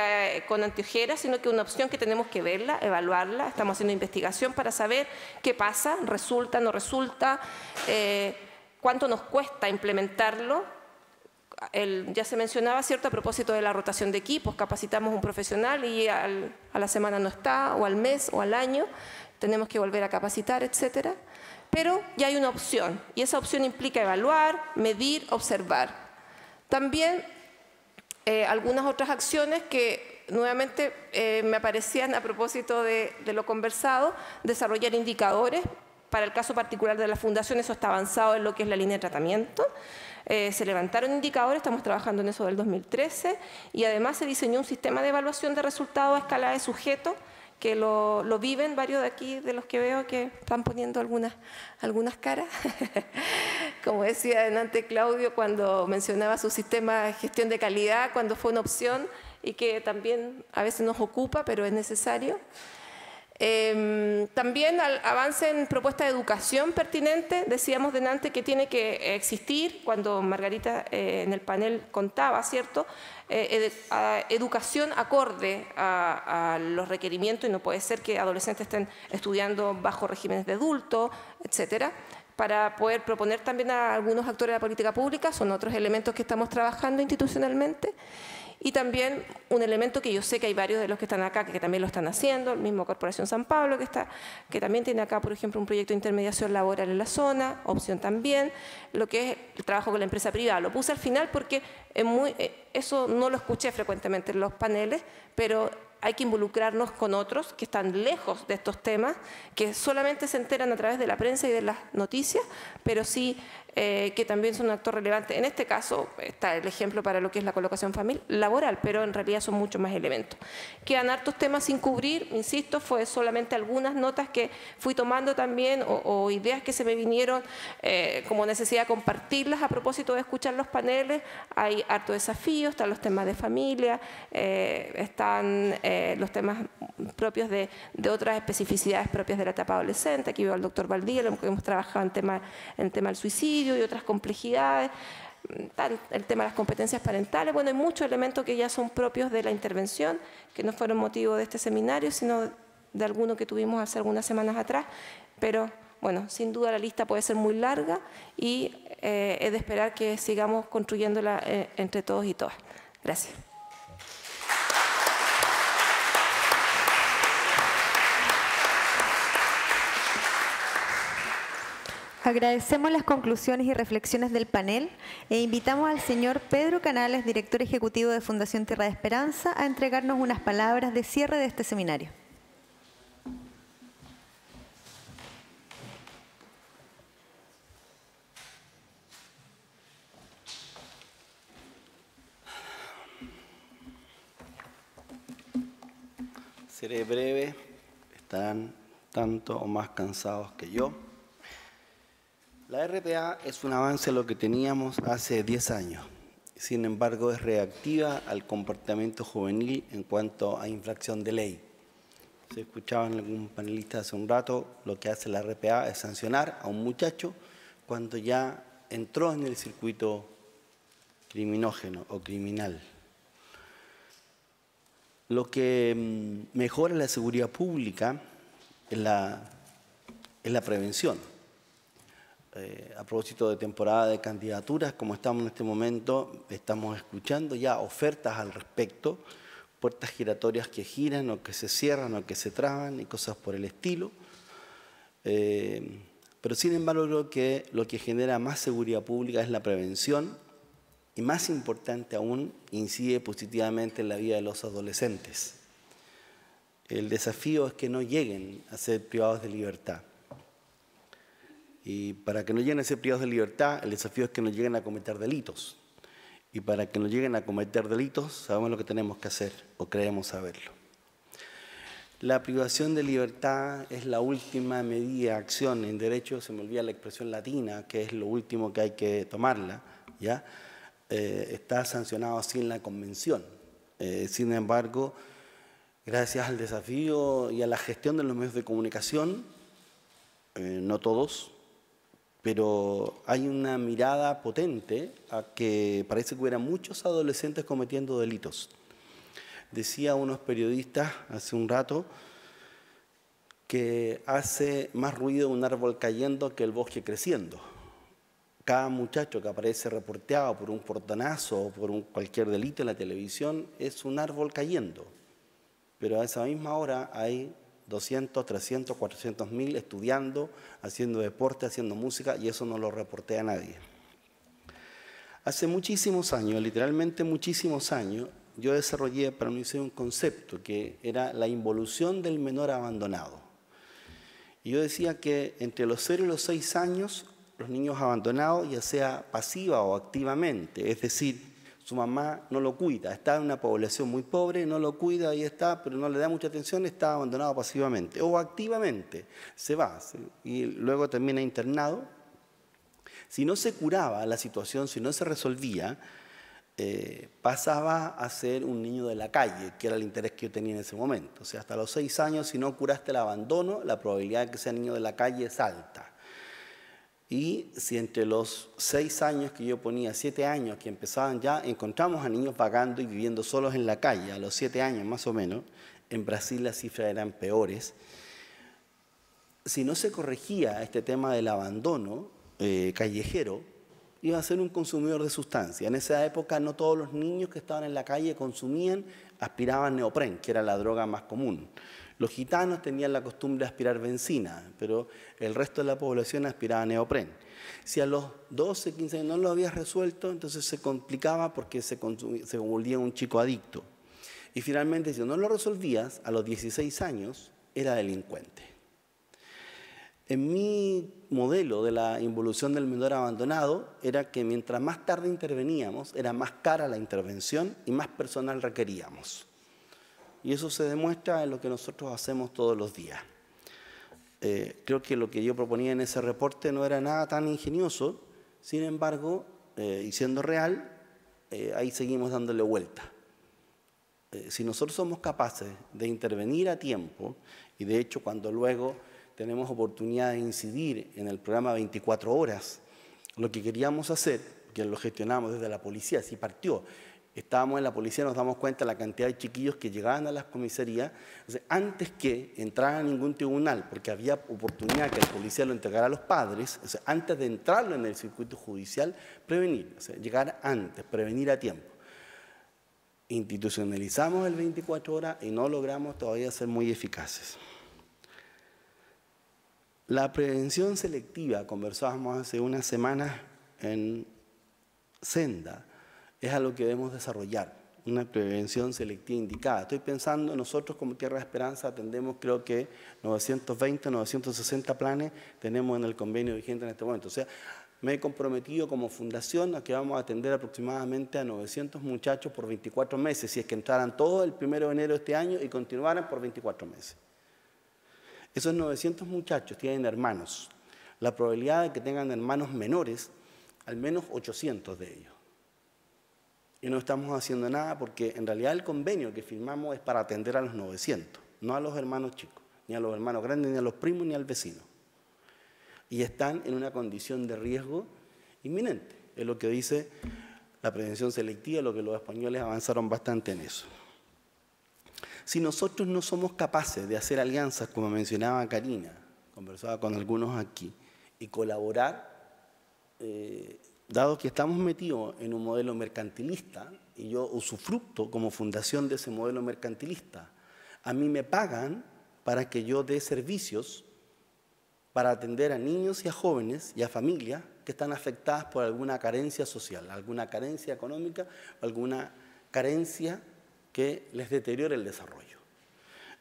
con anteojeras, sino que una opción que tenemos que verla, evaluarla. Estamos haciendo investigación para saber qué pasa, resulta, no resulta, cuánto nos cuesta implementarlo. Ya se mencionaba, ¿cierto?, a propósito de la rotación de equipos, capacitamos un profesional y a la semana no está, o al mes, o al año, tenemos que volver a capacitar, etcétera. Pero ya hay una opción, y esa opción implica evaluar, medir, observar. También algunas otras acciones que nuevamente me aparecían a propósito de lo conversado, desarrollar indicadores. Para el caso particular de la Fundación, eso está avanzado en lo que es la línea de tratamiento. Se levantaron indicadores, estamos trabajando en eso del 2013, y además se diseñó un sistema de evaluación de resultados a escala de sujeto, que lo viven varios de aquí, de los que veo que están poniendo algunas caras. Como decía delante Claudio cuando mencionaba su sistema de gestión de calidad, cuando fue una opción y que también a veces nos ocupa, pero es necesario. También avance en propuesta de educación pertinente. Decíamos delante que tiene que existir, cuando Margarita en el panel contaba, ¿cierto?, educación acorde a los requerimientos, y no puede ser que adolescentes estén estudiando bajo regímenes de adulto, etcétera, para poder proponer también a algunos actores de la política pública. Son otros elementos que estamos trabajando institucionalmente. Y también un elemento que yo sé que hay varios de los que están acá que también lo están haciendo, el mismo Corporación San Pablo, que también tiene acá, por ejemplo, un proyecto de intermediación laboral en la zona, opción también, lo que es el trabajo con la empresa privada. Lo puse al final porque eso no lo escuché frecuentemente en los paneles, pero hay que involucrarnos con otros que están lejos de estos temas, que solamente se enteran a través de la prensa y de las noticias, pero sí que también son un actor relevante. En este caso está el ejemplo para lo que es la colocación laboral, pero en realidad son muchos más elementos. Quedan hartos temas sin cubrir, insisto, fue solamente algunas notas que fui tomando también o ideas que se me vinieron como necesidad de compartirlas a propósito de escuchar los paneles. Hay harto desafío, están los temas de familia, están los temas propios de otras especificidades propias de la etapa adolescente. Aquí veo al doctor Valdía, que hemos trabajado en el tema del suicidio y otras complejidades, el tema de las competencias parentales. Bueno, hay muchos elementos que ya son propios de la intervención, que no fueron motivo de este seminario, sino de alguno que tuvimos hace algunas semanas atrás, pero bueno, sin duda la lista puede ser muy larga y es de esperar que sigamos construyéndola entre todos y todas. Gracias. Agradecemos las conclusiones y reflexiones del panel e invitamos al señor Pedro Canales, director ejecutivo de Fundación Tierra de Esperanza, a entregarnos unas palabras de cierre de este seminario. Seré breve, estarán tanto o más cansados que yo. La RPA es un avance a lo que teníamos hace 10 años. Sin embargo, es reactiva al comportamiento juvenil en cuanto a infracción de ley. Se escuchaba en algún panelista hace un rato, lo que hace la RPA es sancionar a un muchacho cuando ya entró en el circuito criminógeno o criminal. Lo que mejora la seguridad pública es la prevención. A propósito de temporada de candidaturas, como estamos en este momento, estamos escuchando ya ofertas al respecto, puertas giratorias que giran o que se cierran o que se traban y cosas por el estilo. Pero sin embargo creo que lo que genera más seguridad pública es la prevención y, más importante aún, incide positivamente en la vida de los adolescentes. El desafío es que no lleguen a ser privados de libertad. Y para que no lleguen a ser privados de libertad, el desafío es que no lleguen a cometer delitos. Y para que no lleguen a cometer delitos, sabemos lo que tenemos que hacer, o creemos saberlo. La privación de libertad es la última medida, acción en derecho, se me olvida la expresión latina, que es lo último que hay que tomarla, ¿ya? Está sancionado así en la Convención. Sin embargo, gracias al desafío y a la gestión de los medios de comunicación, no todos, pero hay una mirada potente a que parece que hubiera muchos adolescentes cometiendo delitos. Decía unos periodistas hace un rato que hace más ruido un árbol cayendo que el bosque creciendo. Cada muchacho que aparece reporteado por un portonazo o por cualquier delito en la televisión es un árbol cayendo. Pero a esa misma hora hay 200, 300, 400 mil estudiando, haciendo deporte, haciendo música, y eso no lo reportea nadie. Hace muchísimos años, literalmente muchísimos años, yo desarrollé para mí un concepto que era la involución del menor abandonado. Y yo decía que entre los 0 y los 6 años, los niños abandonados, ya sea pasiva o activamente, es decir, su mamá no lo cuida, está en una población muy pobre, no lo cuida, ahí está, pero no le da mucha atención, está abandonado pasivamente. O activamente, se va y luego termina internado. Si no se curaba la situación, si no se resolvía, pasaba a ser un niño de la calle, que era el interés que yo tenía en ese momento. O sea, hasta los 6 años, si no curaste el abandono, la probabilidad de que sea niño de la calle es alta. Y si entre los 6 años que yo ponía, 7 años que empezaban ya, encontramos a niños vagando y viviendo solos en la calle, a los 7 años más o menos, en Brasil las cifras eran peores. Si no se corregía este tema del abandono callejero, iba a ser un consumidor de sustancias. En esa época no todos los niños que estaban en la calle consumían, aspiraban neopren, que era la droga más común. Los gitanos tenían la costumbre de aspirar benzina, pero el resto de la población aspiraba neopren. Si a los 12, 15 años no lo habías resuelto, entonces se complicaba porque se volvía un chico adicto. Y finalmente, si no lo resolvías, a los 16 años era delincuente. En mi modelo de la involución del menor abandonado era que mientras más tarde interveníamos, era más cara la intervención y más personal requeríamos. Y eso se demuestra en lo que nosotros hacemos todos los días. Creo que lo que yo proponía en ese reporte no era nada tan ingenioso, sin embargo, y siendo real, ahí seguimos dándole vuelta. Si nosotros somos capaces de intervenir a tiempo, y de hecho cuando luego tenemos oportunidad de incidir en el programa 24 horas, lo que queríamos hacer, que lo gestionamos desde la policía, así partió. Estábamos en la policía, nos damos cuenta de la cantidad de chiquillos que llegaban a las comisarías, entonces, antes que entraran a ningún tribunal, porque había oportunidad que el policía lo entregara a los padres, o sea, antes de entrarlo en el circuito judicial, prevenir, o sea, llegar antes, prevenir a tiempo. Institucionalizamos el 24 horas y no logramos todavía ser muy eficaces. La prevención selectiva, conversábamos hace unas semanas en Senda, es algo que debemos desarrollar, una prevención selectiva indicada. Estoy pensando, nosotros como Tierra de Esperanza atendemos creo que 920, 960 planes tenemos en el convenio vigente en este momento. O sea, me he comprometido como fundación a que vamos a atender aproximadamente a 900 muchachos por 24 meses, si es que entraran todos el 1 de enero de este año y continuaran por 24 meses. Esos 900 muchachos tienen hermanos. La probabilidad de que tengan hermanos menores, al menos 800 de ellos. Y no estamos haciendo nada porque en realidad el convenio que firmamos es para atender a los 900, no a los hermanos chicos, ni a los hermanos grandes, ni a los primos, ni al vecino. Y están en una condición de riesgo inminente. Es lo que dice la prevención selectiva, lo que los españoles avanzaron bastante en eso. Si nosotros no somos capaces de hacer alianzas, como mencionaba Karina, conversaba con algunos aquí, y colaborar, dado que estamos metidos en un modelo mercantilista, y yo usufructo como fundación de ese modelo mercantilista, a mí me pagan para que yo dé servicios para atender a niños y a jóvenes y a familias que están afectadas por alguna carencia social, alguna carencia económica, alguna carencia que les deteriore el desarrollo.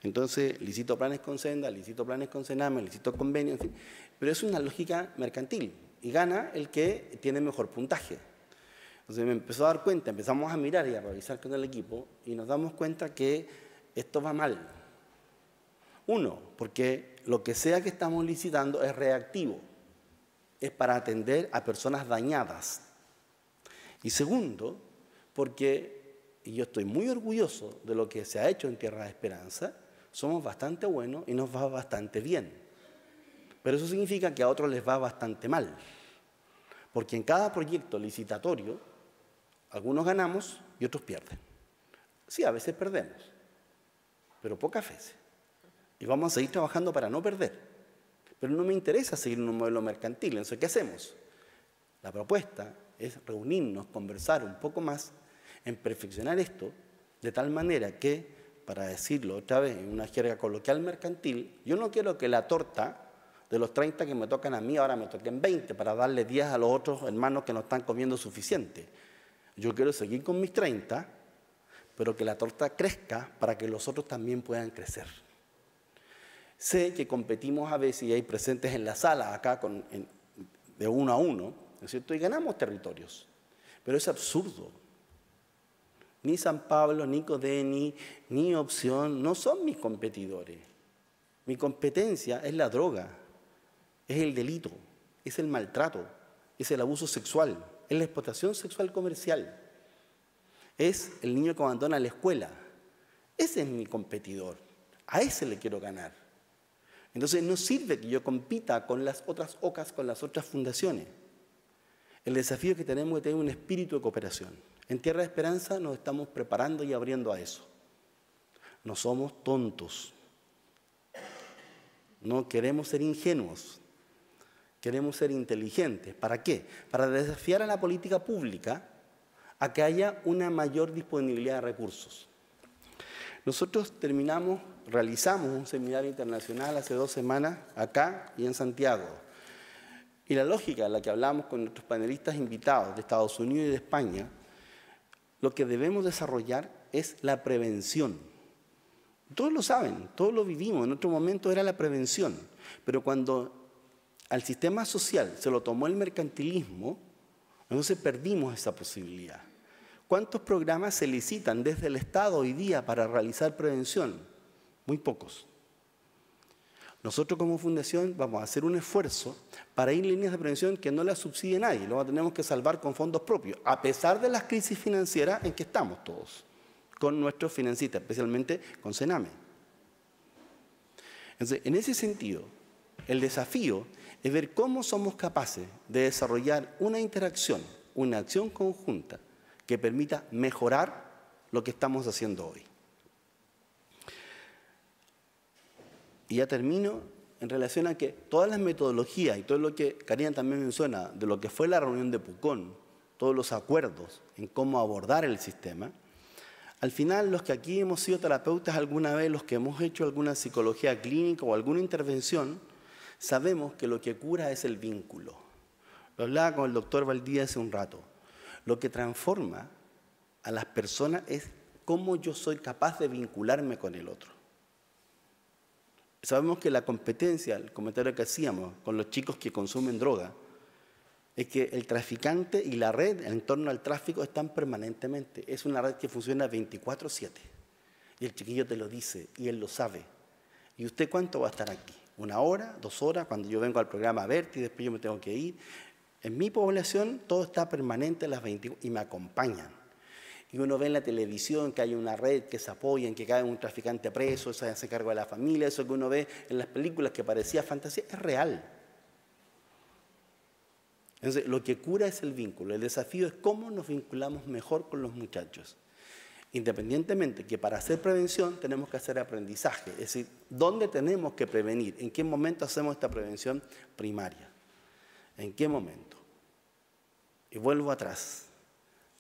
Entonces, licito planes con Senda, licito planes con Sename, licito convenios, en fin, pero es una lógica mercantil y gana el que tiene mejor puntaje. Entonces me empezó a dar cuenta, empezamos a mirar y a revisar con el equipo y nos damos cuenta que esto va mal. Uno, porque lo que sea que estamos licitando es reactivo, es para atender a personas dañadas. Y segundo, porque, y yo estoy muy orgulloso de lo que se ha hecho en Tierra de Esperanza, somos bastante buenos y nos va bastante bien. Pero eso significa que a otros les va bastante mal. Porque en cada proyecto licitatorio, algunos ganamos y otros pierden. Sí, a veces perdemos, pero pocas veces. Y vamos a seguir trabajando para no perder. Pero no me interesa seguir en un modelo mercantil. Entonces, ¿qué hacemos? La propuesta es reunirnos, conversar un poco más en perfeccionar esto de tal manera que, para decirlo otra vez en una jerga coloquial mercantil, yo no quiero que la torta de los 30 que me tocan a mí ahora me toquen 20 para darle 10 a los otros hermanos que no están comiendo suficiente. Yo quiero seguir con mis 30, pero que la torta crezca para que los otros también puedan crecer. Sé que competimos a veces, y hay presentes en la sala acá de 1 a 1, ¿no es cierto? Y ganamos territorios, pero es absurdo. Ni San Pablo, ni Codeni, ni Opción no son mis competidores. Mi competencia es la droga, es el delito, es el maltrato, es el abuso sexual, es la explotación sexual comercial, es el niño que abandona la escuela. Ese es mi competidor, a ese le quiero ganar. Entonces no sirve que yo compita con las otras OCAs, con las otras fundaciones. El desafío es que tenemos que tener un espíritu de cooperación. En Tierra de Esperanza nos estamos preparando y abriendo a eso. No somos tontos. No queremos ser ingenuos. Queremos ser inteligentes. ¿Para qué? Para desafiar a la política pública a que haya una mayor disponibilidad de recursos. Nosotros realizamos un seminario internacional hace 2 semanas acá y en Santiago. Y la lógica en la que hablamos con nuestros panelistas invitados de Estados Unidos y de España, lo que debemos desarrollar es la prevención. Todos lo saben, todos lo vivimos, en otro momento era la prevención. Pero cuando al sistema social se lo tomó el mercantilismo, entonces perdimos esa posibilidad. ¿Cuántos programas se licitan desde el Estado hoy día para realizar prevención? Muy pocos. Nosotros como fundación vamos a hacer un esfuerzo para ir en líneas de prevención que no las subsidie nadie, lo tenemos que salvar con fondos propios, a pesar de las crisis financieras en que estamos todos, con nuestros financistas, especialmente con Sename. Entonces, en ese sentido, el desafío es ver cómo somos capaces de desarrollar una interacción, una acción conjunta que permita mejorar lo que estamos haciendo hoy. Y ya termino en relación a que todas las metodologías y todo lo que Karina también menciona de lo que fue la reunión de Pucón, todos los acuerdos en cómo abordar el sistema, al final los que aquí hemos sido terapeutas alguna vez, los que hemos hecho alguna psicología clínica o alguna intervención, sabemos que lo que cura es el vínculo. Lo hablaba con el doctor Valdía hace un rato. Lo que transforma a las personas es cómo yo soy capaz de vincularme con el otro. Sabemos que la competencia, el comentario que hacíamos con los chicos que consumen droga, es que el traficante y la red en torno al tráfico están permanentemente. Es una red que funciona 24/7. Y el chiquillo te lo dice y él lo sabe. ¿Y usted cuánto va a estar aquí? ¿1 hora? ¿2 horas? Cuando yo vengo al programa a verte y después yo me tengo que ir. En mi población todo está permanente a las 24 y me acompañan. Y uno ve en la televisión que hay una red que se apoya en que cae un traficante preso, eso se hace cargo de la familia, eso que uno ve en las películas que parecía fantasía, es real. Entonces, lo que cura es el vínculo. El desafío es cómo nos vinculamos mejor con los muchachos. Independientemente que para hacer prevención tenemos que hacer aprendizaje, es decir, ¿dónde tenemos que prevenir? ¿En qué momento hacemos esta prevención primaria? ¿En qué momento? Y vuelvo atrás,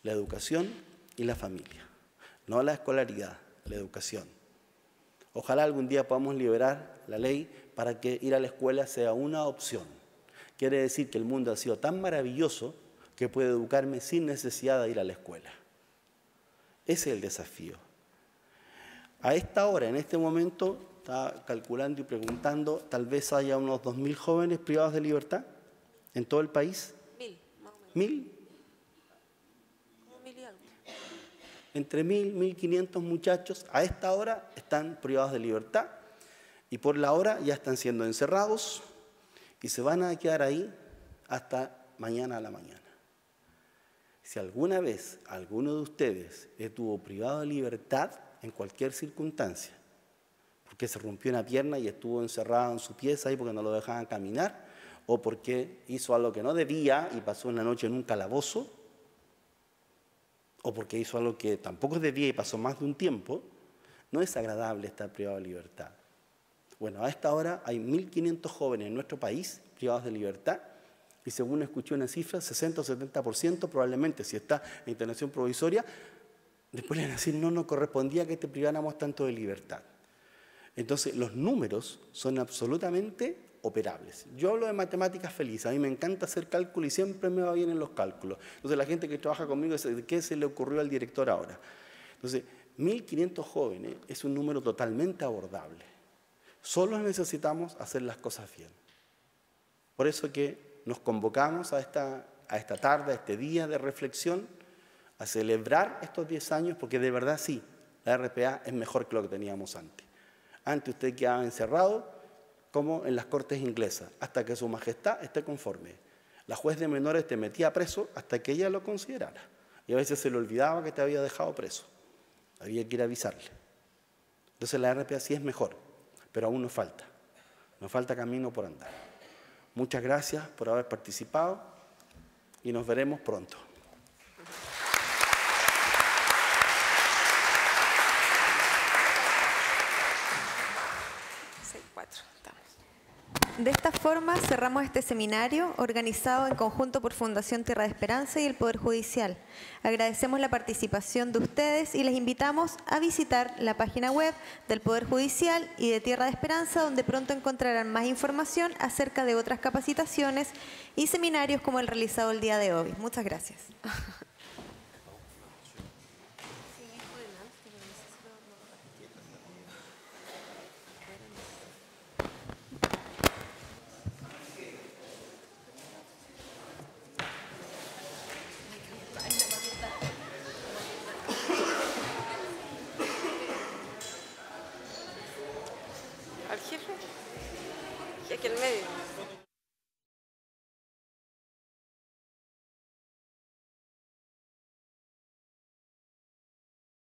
la educación y la familia, no la escolaridad, la educación. Ojalá algún día podamos liberar la ley para que ir a la escuela sea una opción. Quiere decir que el mundo ha sido tan maravilloso que puedo educarme sin necesidad de ir a la escuela. Ese es el desafío. A esta hora, en este momento, estaba calculando y preguntando, tal vez haya unos 2.000 jóvenes privados de libertad en todo el país. 1.000, más o menos. 1.000. Como 1.000 y algo. Entre 1.000, 1.500 muchachos a esta hora están privados de libertad y por la hora ya están siendo encerrados y se van a quedar ahí hasta mañana a la mañana. Si alguna vez alguno de ustedes estuvo privado de libertad en cualquier circunstancia, porque se rompió una pierna y estuvo encerrado en su pieza ahí porque no lo dejaban caminar, o porque hizo algo que no debía y pasó una noche en un calabozo, o porque hizo algo que tampoco debía y pasó más de un tiempo, no es agradable estar privado de libertad. Bueno, a esta hora hay 1.500 jóvenes en nuestro país privados de libertad y según escuché una cifra, 60 o 70% probablemente, si está en internación provisoria, después le van a decir, no correspondía que te priváramos tanto de libertad. Entonces, los números son absolutamente operables. Yo hablo de matemáticas felices, a mí me encanta hacer cálculo y siempre me va bien en los cálculos. Entonces, la gente que trabaja conmigo dice, ¿qué se le ocurrió al director ahora? Entonces, 1.500 jóvenes es un número totalmente abordable. Solo necesitamos hacer las cosas bien. Por eso que nos convocamos a esta tarde, a este día de reflexión, a celebrar estos 10 años, porque de verdad sí, la RPA es mejor que lo que teníamos antes. Antes usted quedaba encerrado, como en las cortes inglesas, hasta que su majestad esté conforme. La juez de menores te metía preso hasta que ella lo considerara. Y a veces se le olvidaba que te había dejado preso. Había que ir a avisarle. Entonces la RPA sí es mejor, pero aún nos falta camino por andar. Muchas gracias por haber participado y nos veremos pronto. De esta forma cerramos este seminario organizado en conjunto por Fundación Tierra de Esperanza y el Poder Judicial. Agradecemos la participación de ustedes y les invitamos a visitar la página web del Poder Judicial y de Tierra de Esperanza, donde pronto encontrarán más información acerca de otras capacitaciones y seminarios como el realizado el día de hoy. Muchas gracias. Al jefe, y aquí al medio.